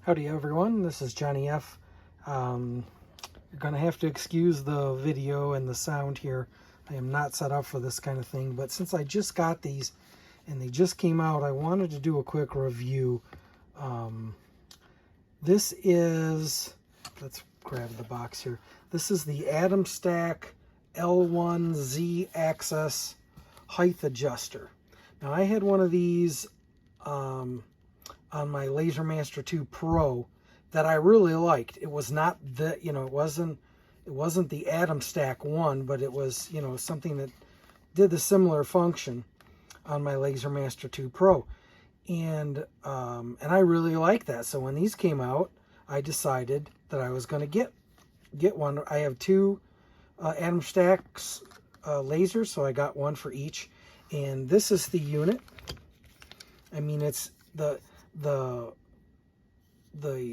Howdy everyone, this is Johnny F. You're going to have to excuse the video and the sound here. I am not set up for this kind of thing, but since I just got these and they just came out, I wanted to do a quick review. This is, let's grab the box here. This is the Atomstack L1 Z-axis height adjuster. Now I had one of these on my LaserMaster 2 Pro that I really liked. It was not the, it wasn't the Atomstack one, but it was, something that did the similar function on my LaserMaster 2 Pro. And I really liked that. So when these came out, I decided that I was going to get one. I have two Atomstacks lasers, so I got one for each. And this is the unit. I mean, it's the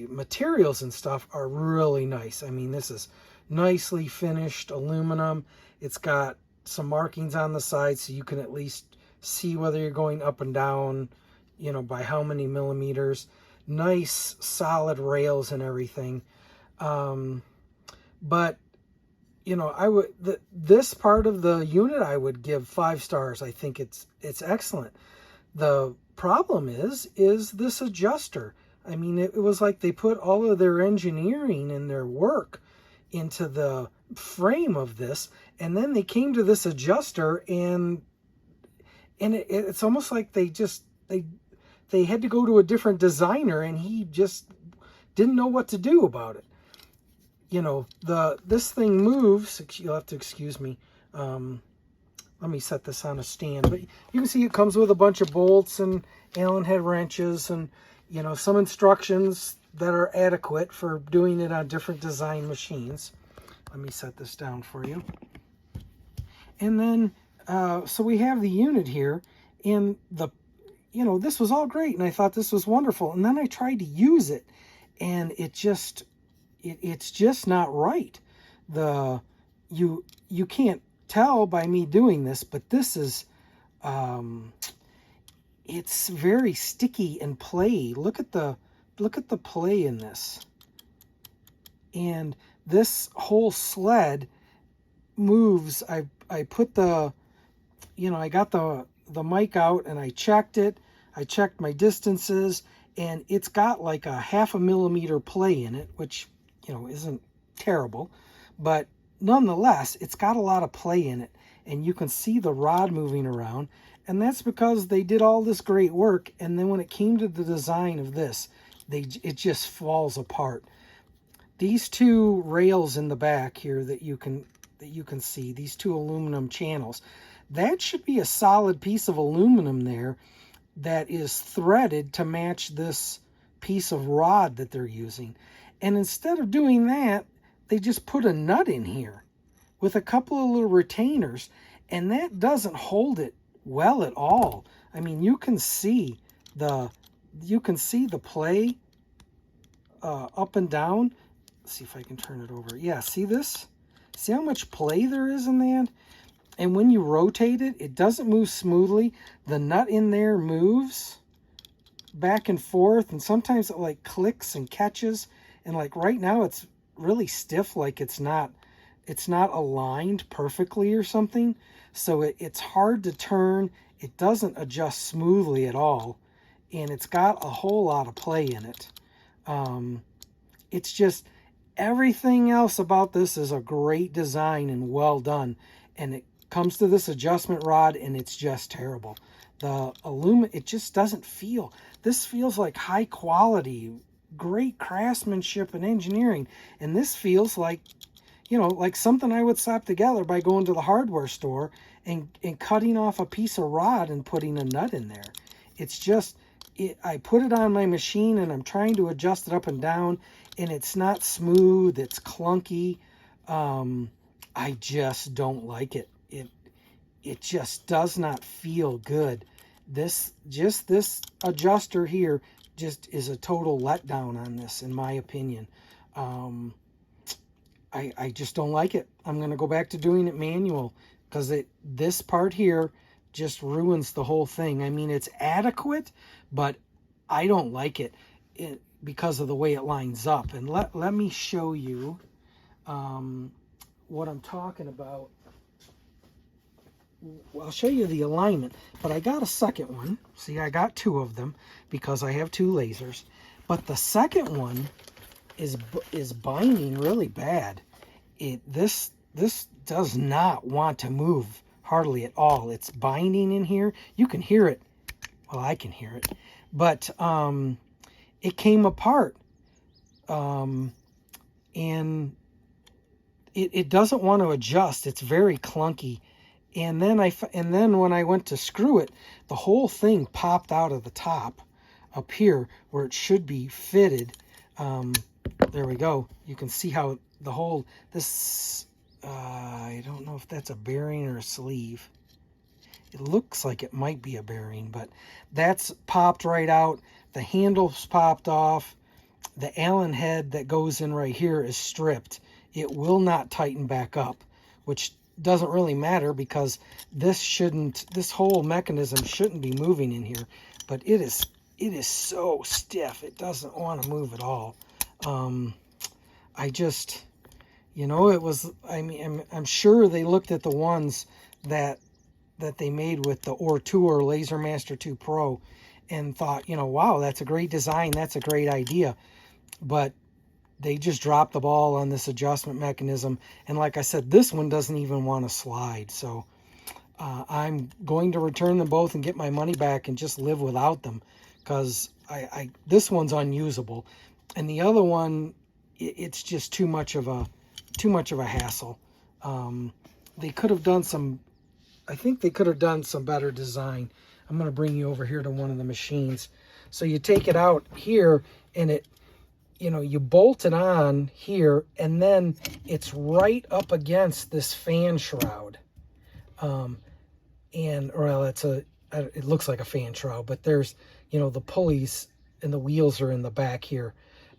materials and stuff are really nice. I mean, this is nicely finished aluminum. It's got some markings on the side so you can at least see whether you're going up and down, by how many millimeters. Nice solid rails and everything. But this part of the unit I would give 5 stars. I think it's excellent. The problem is this adjuster. I mean, it was like they put all of their engineering and their work into the frame of this, and then they came to this adjuster, and it's almost like they had to go to a different designer, and he just didn't know what to do about it. This thing moves. You'll have to excuse me. Let me set this on a stand. But you can see it comes with a bunch of bolts and Allen head wrenches and, some instructions that are adequate for doing it on different design machines. Let me set this down for you. And then, so we have the unit here, and this was all great, and I thought this was wonderful. And then I tried to use it, and it's just not right. You can't tell by me doing this, but this is it's very sticky and play. Look at the play in this, and this whole sled moves. I put the I got the mic out and I checked it. I checked my distances, and it's got like a 0.5 millimeter play in it, which isn't terrible, but nonetheless, it's got a lot of play in it, and you can see the rod moving around, and that's because they did all this great work, and then when it came to the design of this, it just falls apart. These two rails in the back here that you can see, these two aluminum channels, that should be a solid piece of aluminum there that is threaded to match this piece of rod that they're using. And instead of doing that, they just put a nut in here with a couple of little retainers, and that doesn't hold it well at all. I mean, you can see the play up and down. Let's see if I can turn it over. Yeah, see this? See how much play there is in that? And when you rotate it, it doesn't move smoothly. The nut in there moves back and forth, and sometimes it like clicks and catches, and like right now it's really stiff, like it's not aligned perfectly or something, so it's hard to turn. It doesn't adjust smoothly at all, and it's got a whole lot of play in it. It's just, everything else about this is a great design and well done, and it comes to this adjustment rod and it's just terrible. The aluminum, it just doesn't feel, this feels like high quality, great craftsmanship and engineering, and this feels like like something I would slap together by going to the hardware store and cutting off a piece of rod and putting a nut in there. It's just, I put it on my machine and I'm trying to adjust it up and down, and it's not smooth, it's clunky. I just don't like it. It just does not feel good. This adjuster here just is a total letdown on this, in my opinion. I just don't like it. I'm going to go back to doing it manual, because this part here just ruins the whole thing. I mean, it's adequate, but I don't like it. because of the way it lines up. And let me show you what I'm talking about. I'll show you the alignment, but I got a second one. See, I got two of them because I have two lasers. But the second one is binding really bad. This does not want to move hardly at all. It's binding in here. You can hear it. Well, I can hear it. But it came apart. And it doesn't want to adjust. It's very clunky. And then when I went to screw it, the whole thing popped out of the top up here where it should be fitted. There we go. You can see how the whole, this, I don't know if that's a bearing or a sleeve. It looks like it might be a bearing, but that's popped right out. The handle's popped off. The Allen head that goes in right here is stripped. It will not tighten back up, which doesn't really matter because this whole mechanism shouldn't be moving in here, but it is so stiff. It doesn't want to move at all. I just, it was, I mean, I'm sure they looked at the ones that they made with the Ortour Laser Master 2 Pro and thought, wow, that's a great design. That's a great idea. But they just dropped the ball on this adjustment mechanism. And like I said, this one doesn't even want to slide. So I'm going to return them both and get my money back and just live without them because this one's unusable. And the other one, it's just too much of a hassle. They could have done some, I think they could have done some better design. I'm going to bring you over here to one of the machines. So you take it out here and you bolt it on here, and then it's right up against this fan shroud. It looks like a fan shroud, but there's, the pulleys and the wheels are in the back here,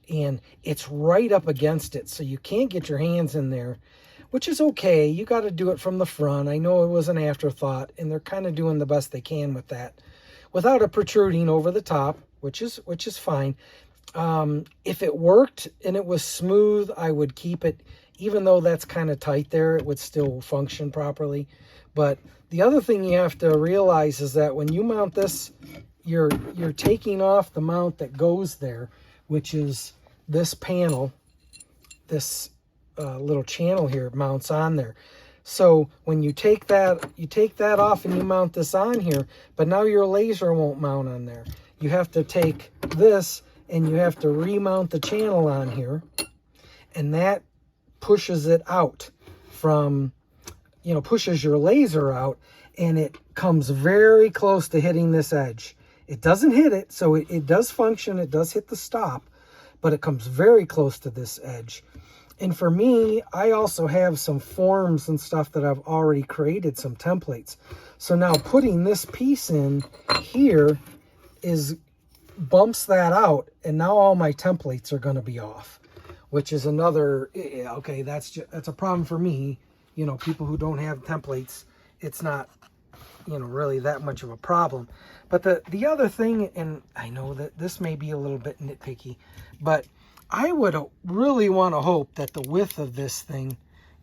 and it's right up against it, so you can't get your hands in there, which is okay. You got to do it from the front. I know it was an afterthought, and they're kind of doing the best they can with that, without it protruding over the top, which is fine. If it worked and it was smooth, I would keep it. Even though that's kind of tight there, it would still function properly. But the other thing you have to realize is that when you mount this, you're taking off the mount that goes there, which is this panel. This little channel here mounts on there. So when you take that off and you mount this on here, but now your laser won't mount on there. You have to take this and you have to remount the channel on here, and that pushes it out from, pushes your laser out, and it comes very close to hitting this edge. It doesn't hit it, so it does function, it does hit the stop, but it comes very close to this edge. And for me, I also have some forms and stuff that I've already created, some templates. So now putting this piece in here bumps that out, and now all my templates are going to be off, which is another, okay, that's a problem for me. People who don't have templates, it's not, really that much of a problem. But the other thing, and I know that this may be a little bit nitpicky, but I would really want to hope that the width of this thing,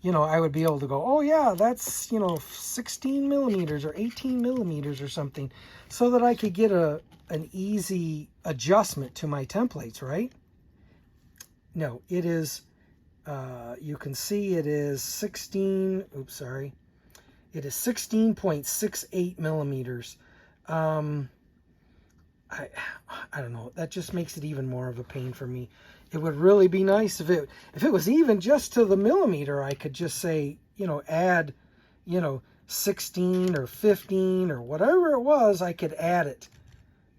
I would be able to go, oh yeah, that's, 16 millimeters or 18 millimeters or something, so that I could get an easy adjustment to my templates, right? No, it is, you can see it is 16.68 millimeters. I don't know, that just makes it even more of a pain for me. It would really be nice if it was even just to the millimeter. I could just say, add, 16 or 15 or whatever it was, I could add it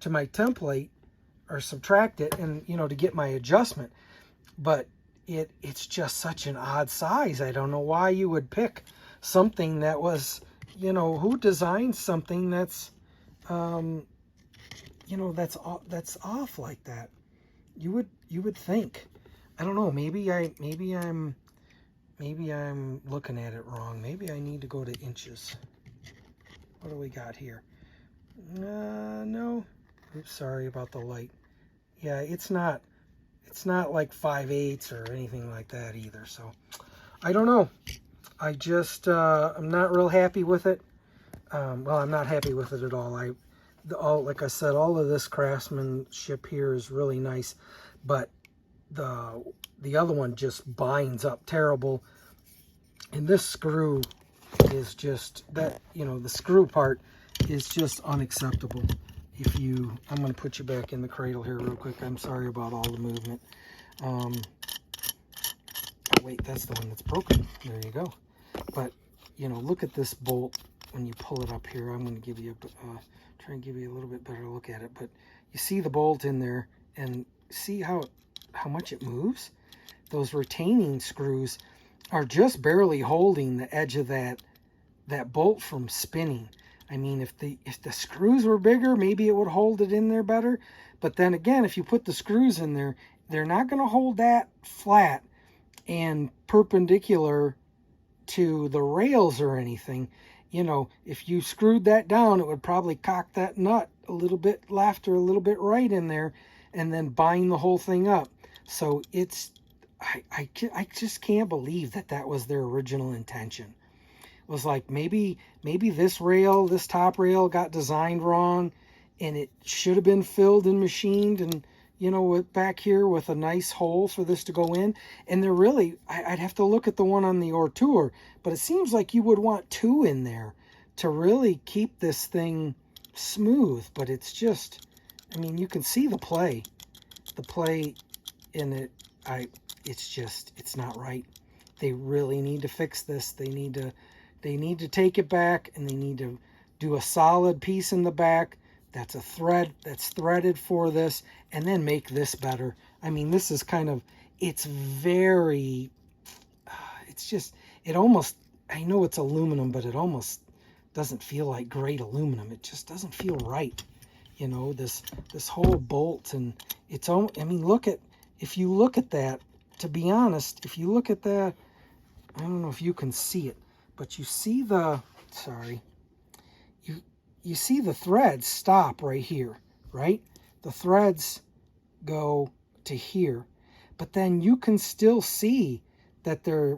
to my template or subtract it and, to get my adjustment. But it's just such an odd size. I don't know why you would pick something that was, who designed something that's, that's off like that. You would think. I don't know, maybe I'm looking at it wrong. Maybe I need to go to inches. What do we got here? No. Oops, sorry about the light. Yeah, it's not it's not like 5/8 or anything like that either. So I don't know. I just, I'm not real happy with it. Well, I'm not happy with it at all. Like I said, all of this craftsmanship here is really nice, but the other one just binds up terrible. And this screw is just, that, you know, the screw part is just unacceptable. I'm going to put you back in the cradle here real quick. I'm sorry about all the movement. Oh, wait, that's the one that's broken. There you go. But, you know, look at this bolt when you pull it up here. I'm going to give you try and give you a little bit better look at it. But you see the bolt in there, and see how much it moves? Those retaining screws are just barely holding the edge of that bolt from spinning. I mean, if the screws were bigger, maybe it would hold it in there better. But then again, if you put the screws in there, they're not going to hold that flat and perpendicular to the rails or anything. You know, if you screwed that down, it would probably cock that nut a little bit left or a little bit right in there and then bind the whole thing up. So it's, I just can't believe that was their original intention. It was like, maybe this rail, this top rail got designed wrong, and it should have been filled and machined, and, you know, back here with a nice hole for this to go in. And they're really, I'd have to look at the one on the Ortour, but it seems like you would want 2 in there to really keep this thing smooth. But it's just, I mean, you can see the play in it. It's not right. They really need to fix this. They need to take it back, and they need to do a solid piece in the back that's a thread that's threaded for this, and then make this better. I mean, this is kind of, it's very, it's just, it almost, I know it's aluminum, but it almost doesn't feel like great aluminum. It just doesn't feel right. You know, this whole bolt, and it's, I mean, if you look at that, to be honest, if you look at that, I don't know if you can see it, but you see you see the threads stop right here, right? The threads go to here, but then you can still see that they're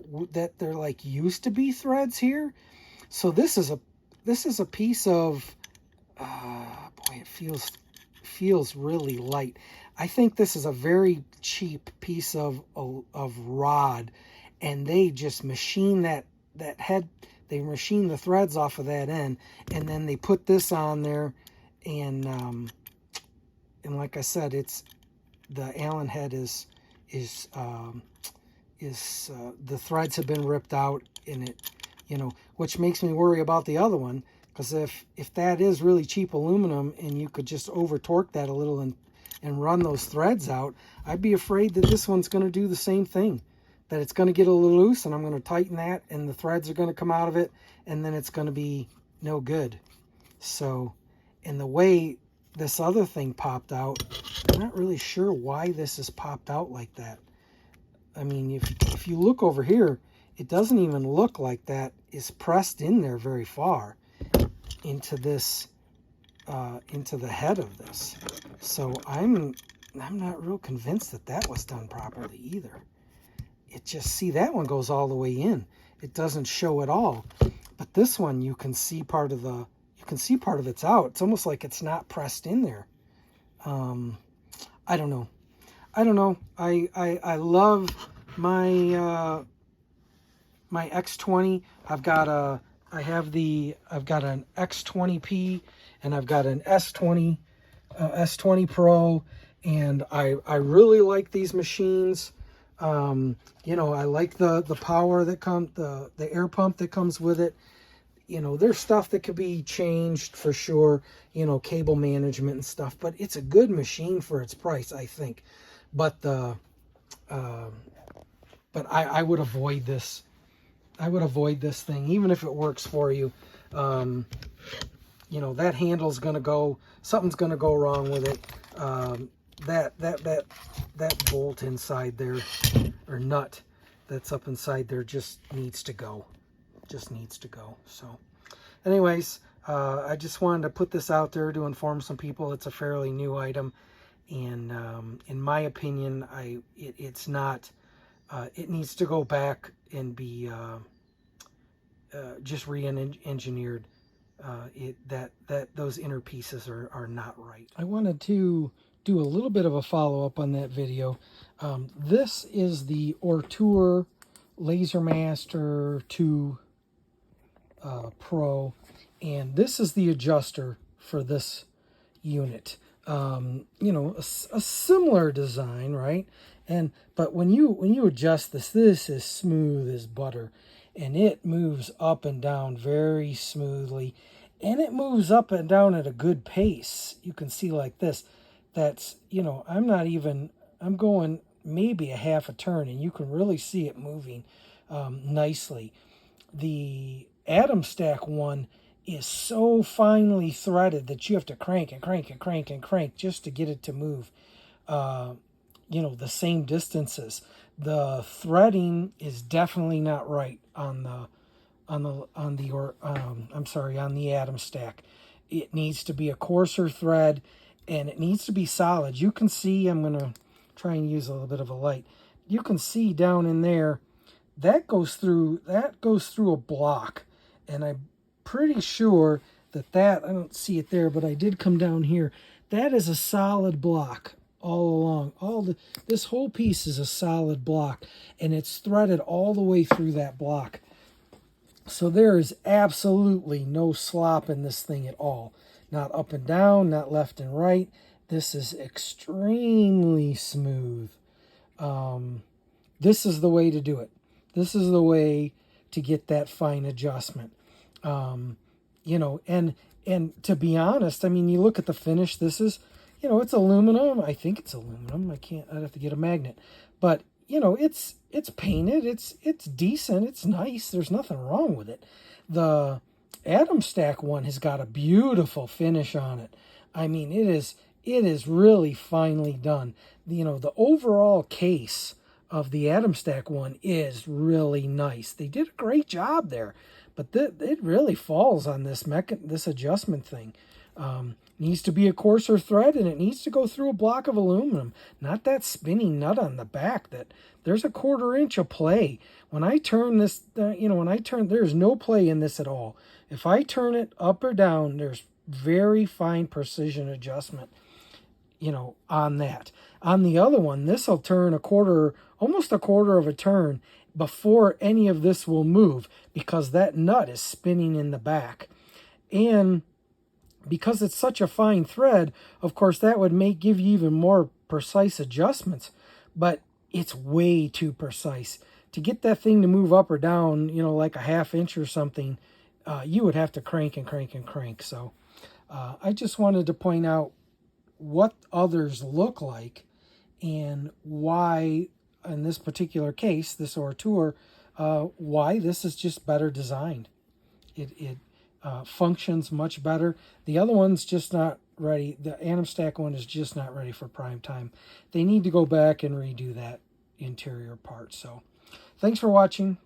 like used to be threads here. So this is a piece of, boy, it feels really light. I think this is a very cheap piece of rod, and they just machine that head. They machine the threads off of that end, and then they put this on there, and like I said, it's the Allen head is the threads have been ripped out in it, you know, which makes me worry about the other one, because if that is really cheap aluminum and you could just over torque that a little and run those threads out, I'd be afraid that this one's going to do the same thing. That it's going to get a little loose, and I'm going to tighten that, and the threads are going to come out of it, and then it's going to be no good. So, and the way this other thing popped out, I'm not really sure why this is popped out like that. I mean, if you look over here, it doesn't even look like that is pressed in there very far into this, into the head of this. So I'm not real convinced that was done properly either. It just, see, that one goes all the way in. It doesn't show at all. But this one, you can see part of it's out. It's almost like it's not pressed in there. I don't know. I love my my X20. I've got an X20P, and I've got an S20 Pro, and I really like these machines. You know, I like the power that comes, the air pump that comes with it. You know, there's stuff that could be changed for sure, you know, cable management and stuff, but it's a good machine for its price, I think. But I would avoid this. I would avoid this thing, even if it works for you. You know, that handle's going to go, something's going to go wrong with it. That bolt inside there, or nut that's up inside there, just needs to go. So anyways, I just wanted to put this out there to inform some people. It's a fairly new item, And in my opinion, it's not. It needs to go back and be just re-engineered. That those inner pieces are not right. I wanted to do a little bit of a follow-up on that video. This is the Ortour LaserMaster 2 Pro, and this is the adjuster for this unit. You know, a similar design, right? But when you adjust this, this is smooth as butter, and it moves up and down very smoothly, and it moves up and down at a good pace. You can see like this. That's, you know, I'm going maybe a half a turn, and you can really see it moving nicely. The Atomstack one is so finely threaded that you have to crank and crank and crank and crank just to get it to move, you know, the same distances. The threading is definitely not right on the Atomstack. It needs to be a coarser thread, and it needs to be solid. You can see, I'm going to try and use a little bit of a light. You can see down in there, that goes through a block, and I'm pretty sure that I don't see it there, but I did come down here. That is a solid block all along. This whole piece is a solid block, and it's threaded all the way through that block. So there is absolutely no slop in this thing at all. Not up and down, not left and right. This is extremely smooth. This is the way to do it. This is the way to get that fine adjustment. You know, and to be honest, I mean, you look at the finish. This is, you know, it's aluminum. I think it's aluminum. I'd have to get a magnet. But, you know, it's painted. It's decent. It's nice. There's nothing wrong with it. The Atomstack one has got a beautiful finish on it. I mean, it is really finely done. You know, the overall case of the Atomstack one is really nice. They did a great job there, but it really falls on this adjustment thing. Needs to be a coarser thread, and it needs to go through a block of aluminum, not that spinning nut on the back. That there's a 1/4 inch of play. When I turn this, there's no play in this at all. If I turn it up or down, there's very fine precision adjustment, you know, on that. On the other one, this will turn almost a 1/4 of a turn before any of this will move, because that nut is spinning in the back. And because it's such a fine thread, of course, that would give you even more precise adjustments, but it's way too precise. To get that thing to move up or down, you know, like a 1/2 inch or something, you would have to crank and crank and crank. So I just wanted to point out what others look like and why, in this particular case, this Ortour, why this is just better designed. It functions much better. The other one's just not ready. The Atomstack one is just not ready for prime time. They need to go back and redo that interior part. So thanks for watching.